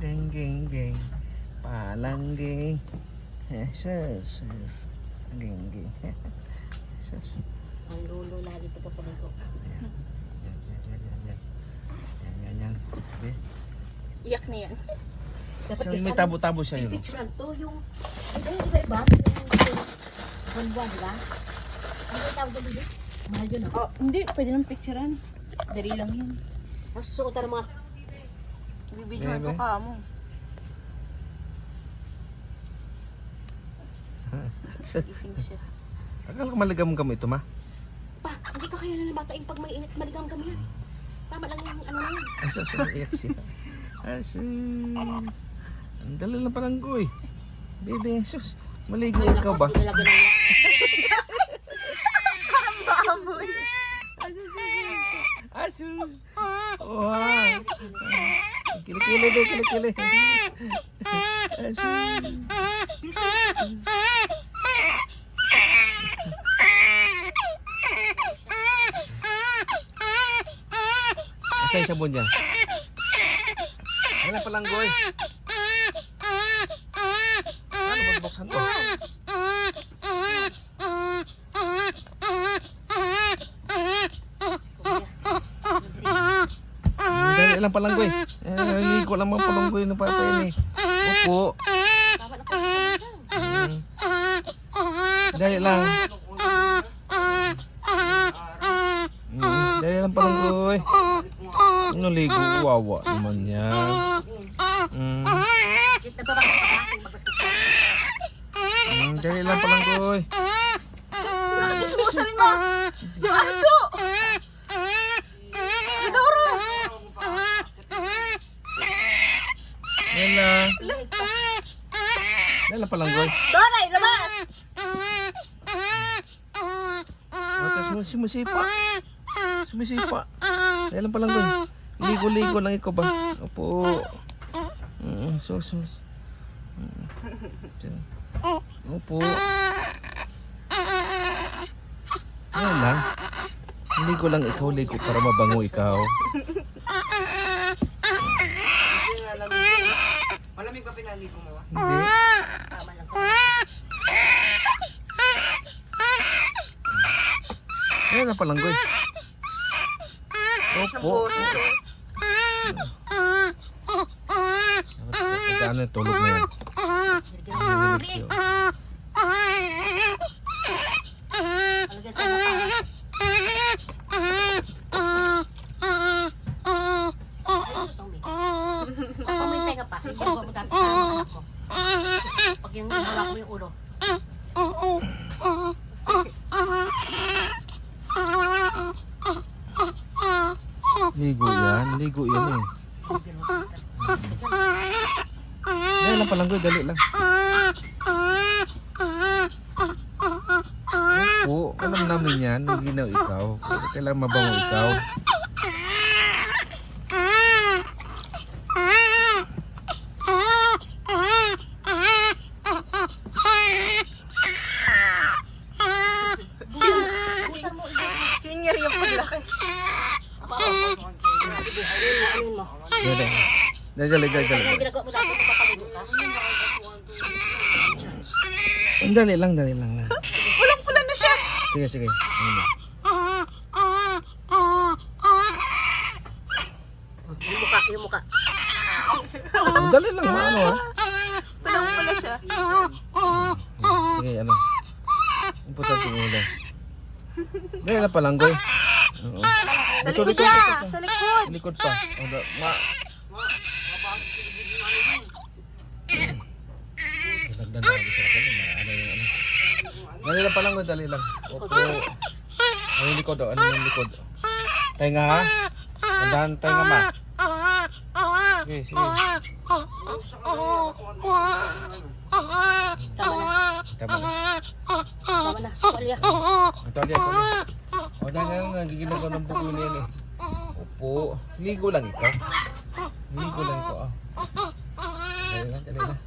Geng, geng, geng. Palanggeng. Jesus. Geng, geng. Jesus. Ang lulo lagi ito pa ko. Yan. Okay. Iyak na yan. Dapat So, may tabo-tabo siya yun. picturean to yung iba-iba yung buwan, di ba? Ano yung tawag doon dito? Mahal yun Oh, hindi, pwede nang picturean. Dali lang yun. Mas suotan ng mga Bibidyohan ko Bebe. ka mo. Gising siya. Akala ko maligam kami ito, ma. pa, hindi ka kaya nalabatain pag may init, maligam kami yan. Tama lang yung ano na yan. Asus, iyak siya. Asus. Ang dali lang palang ko eh. Bebe, sus. Maligo ikaw ba? Nilalagyan ng Baboy. Asus. Wow. Kilikili din, kilikili. Asus. Asa yung sabon niya? Ano palang goy? Ano ba buksan to? Dali lang palang goy. Naligo lang mga palang goy ng papayin eh. Opo. tama na po. Dali lang. Dali lang palang goy. Naligo, wawa naman yan. Kita ba ba kapag magbaskit? Dali lang palang goy. Dismusa rin mo. Yung aso. Sidoro. Dali lang. Dali lang palang goy. Doray, labas. Tapos sumisipa. Sumisipa. Dali lang palang goy. Ligo-ligo lang ikaw ba? Opo. Sus. Opo. Yan lang. Ligo lang ikaw, ligo para mabango ikaw. Malamig ba pinaligo mo? Hindi. Tama lang. Yan na palang goy. Opo. Ano tulog na yan? Nililig siya. Alagyan tayo pamintay ka pa. Hindi mo mo dati sa anak mo. Pag yung wala ko yung ulo. Ligo yan eh. Dali lang palang goy, dali lang. Opo, alam namin yan, hindi na ikaw. Kailangan mabango ikaw. Senior yung paglaki. Ayun mo. Dali. Dali. Ang ginagawa mo dati, papapaligo ka. Dali lang. Pulang-pula na siya. Sige. Ano ba? Yung muka. Dali lang, maano ha? Pulang-pula siya. Sige, ano? Importante yung ulo. Dali lang palang goy. Oo. Sa likod siya. Sa likod. Likod pa. Nagdan na ako sa kapal. Ano yung ano? Dali lang palang goy, dali lang. Opo. Ano yung likod? Ano yung likod? Tenga ha? Tandaan, tenga ma. Sige. Tama na. Tuwalya. Tuwalya. O, dahil nga, nagigilag ko ng buko niyan eh. Opo. Ligo lang ikaw. Ligo lang ikaw. Dali lang.